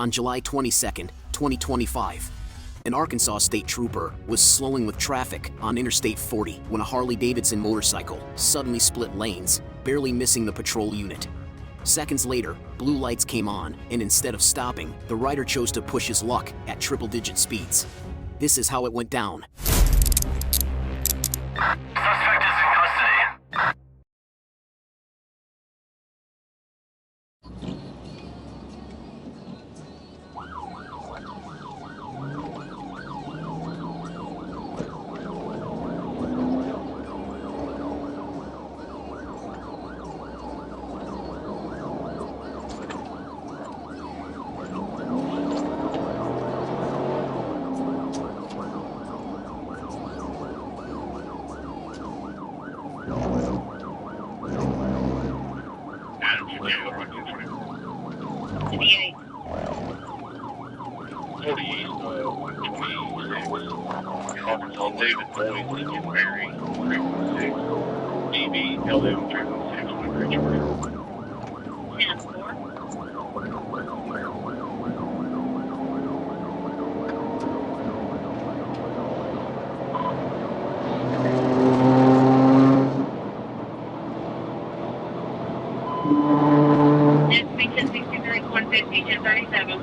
On July 22, 2025, an Arkansas state trooper was slowing with traffic on Interstate 40 when a Harley-Davidson motorcycle suddenly split lanes, barely missing the patrol unit. Seconds later, blue lights came on, and instead of stopping, the rider chose to push his luck at triple-digit speeds. This is how it went down. Suspect is in custody. Arkansas David Boyd, Lincoln Mary, 316, DB, LM 316, on Bridge Road. 10-4. SB 1063, 150, 1037.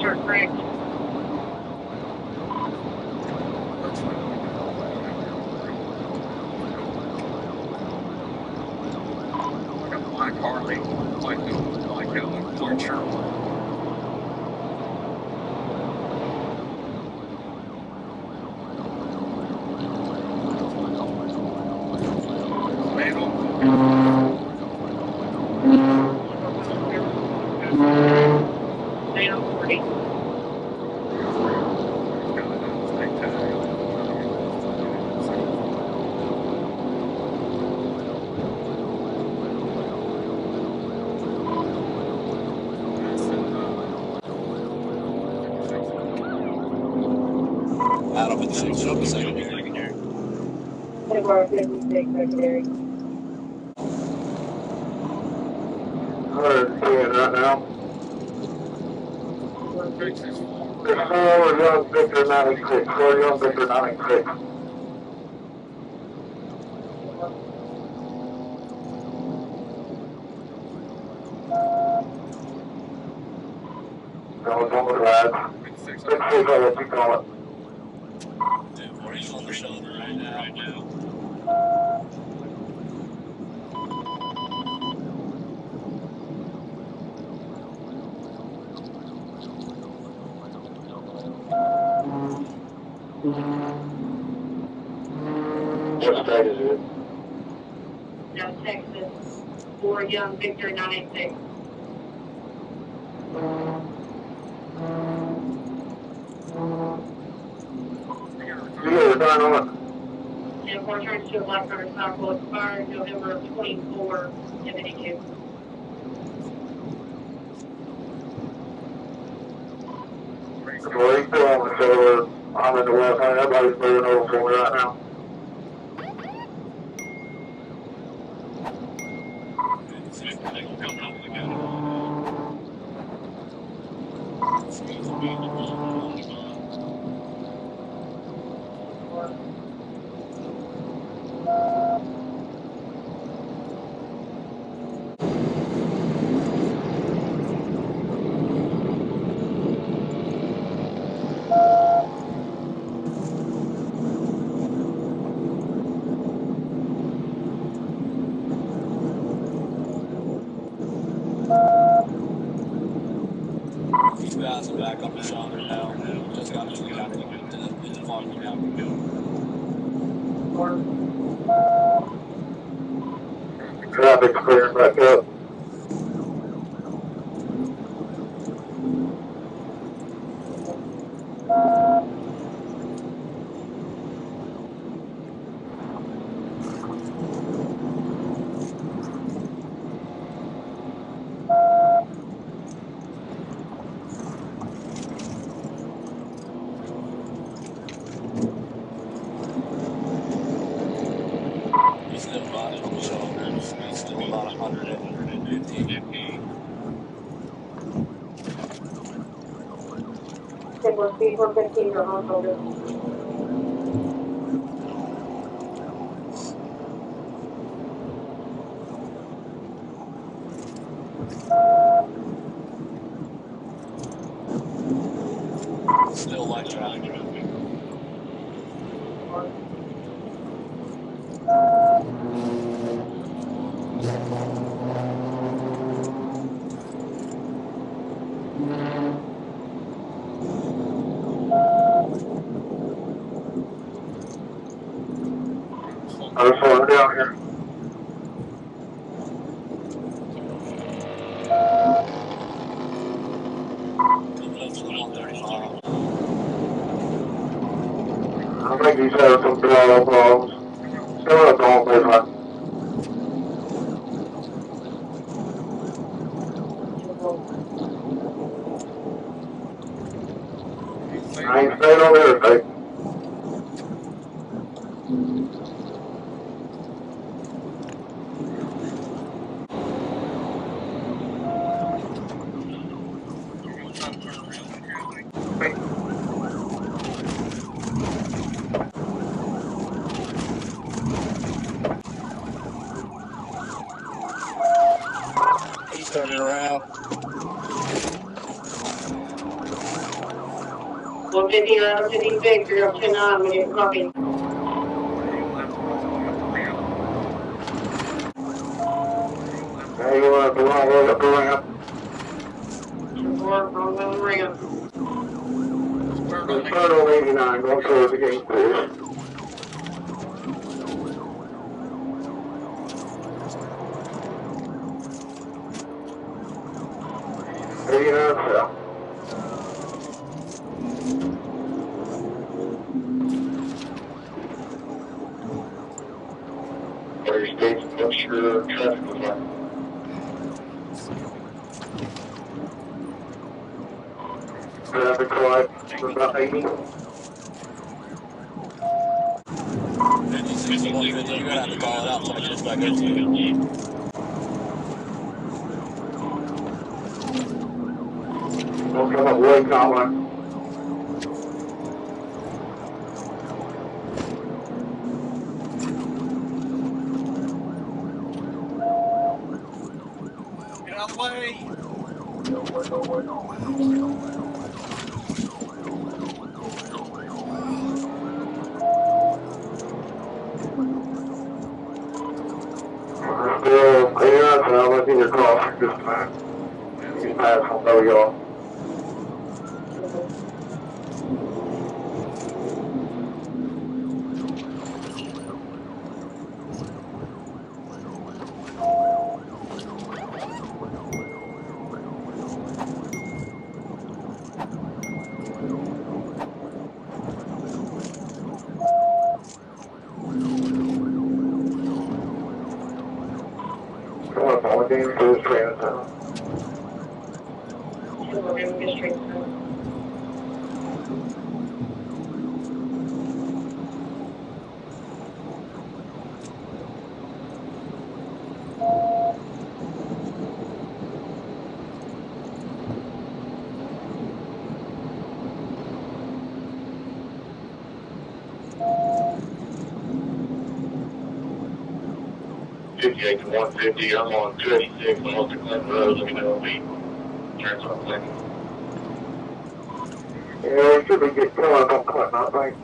Short correct. Black Harley, like a orange shirt. Out of the secondary. Secondary. Right now. Young Victor 96. Young Victor 96. Don't look right. Keep going. He's on the shoulder right now. What state is it? South Texas. For Young Victor 96. You return on it. And for turns to a black motorcycle expired November of 24, 72. Well, he's still on the shoulder. I'm in the west lane. Everybody's moving over for me right now. These guys are back on the shoulder now. Just got to get out of the farm now. Traffic's clearing back up. He's still riding on the shoulders. He's still about 150. Signal speed 115 or on shoulder. Still light traffic. I'm slowing down here. Moving up to the 135. I think he's having some throttle problems. Still up on baseline. I ain't staying on there today. He's turning around. 150 or 156, you're up 10-9 when you're copying. Now you want the wrong way up the ramp. Wrong way on the ramp. Let's start on 89, going towards the gate, please. 89 south. Interstate, make sure traffic is on. Traffic light, about 80. 56 to 150. You're going to have to call it out so I can get back up to you. Don't come up late, Conway. Get out of the way. Still 89 south, I'm in your crossing this time. He's passing on both y'all. Come on, Paul, game to this train in town. We're going to get straight through. $58 to $150, I'm on 286, I'm on the Clinton Road, let me know if he turns on Clinton. Yeah, we should be getting going on Clinton, I think.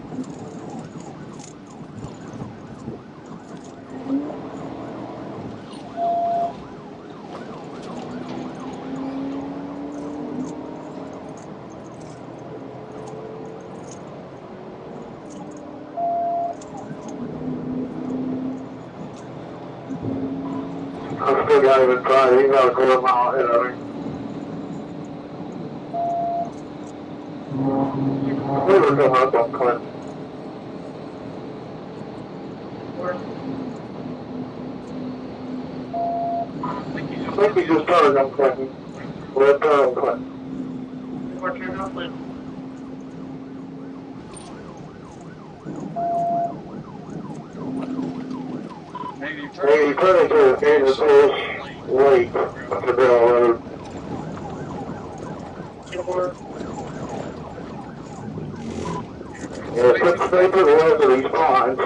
got him inside. He's about a quarter mile ahead of me. We were coming up on Clinton. I think he just turned on Clinton. We're turning on Clinton. We're turning off Clinton. Hey, you turn into the Interstate late up the Bell Road. Yeah, stay to the left of these pines.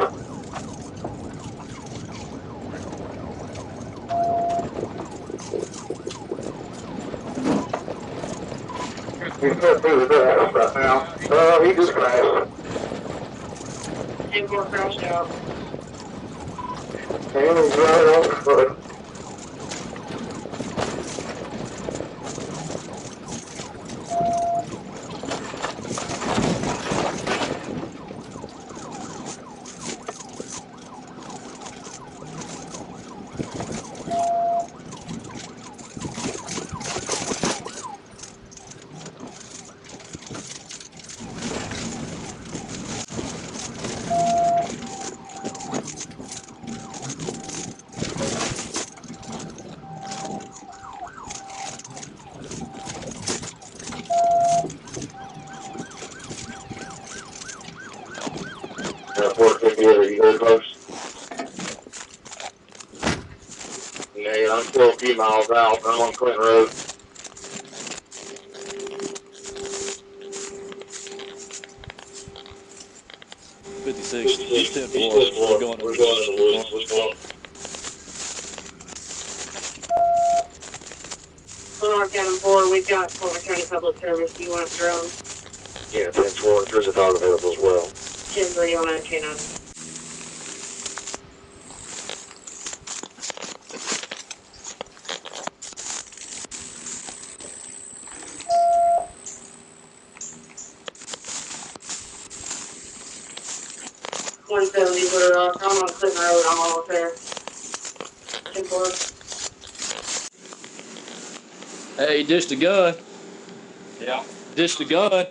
He's cut through the grass right now. Oh, he just crashed. 10-4 crashed out. And he's right on the foot. You go close. Yeah, I'm still a few miles out. I'm on Clinton Road. He's 10-4. We're going in the woods. What's going on? Lenore County 4, we've got Fulton County Public Service. Do you want a drone? Yeah, 10-4. There's a dog available as well. 10-3 on that canine. I'm on Clinton Road. I'm almost there. 10-4. Hey, dished a gun. Yeah. Dished a gun.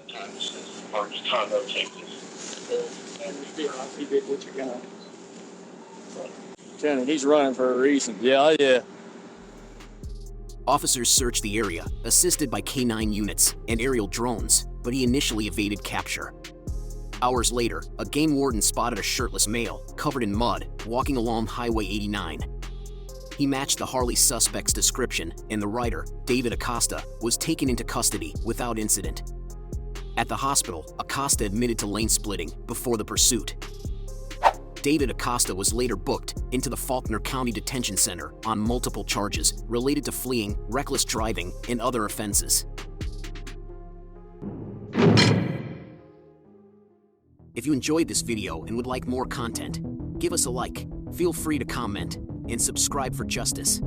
Kenny, he's running for a reason. Yeah, yeah. Officers searched the area, assisted by K-9 units and aerial drones, but he initially evaded capture. Hours later, a game warden spotted a shirtless male, covered in mud, walking along Highway 89. He matched the Harley suspect's description, and the rider, David Acosta, was taken into custody without incident. At the hospital, Acosta admitted to lane splitting before the pursuit. David Acosta was later booked into the Faulkner County Detention Center on multiple charges related to fleeing, reckless driving, and other offenses. If you enjoyed this video and would like more content, give us a like, feel free to comment, and subscribe for justice.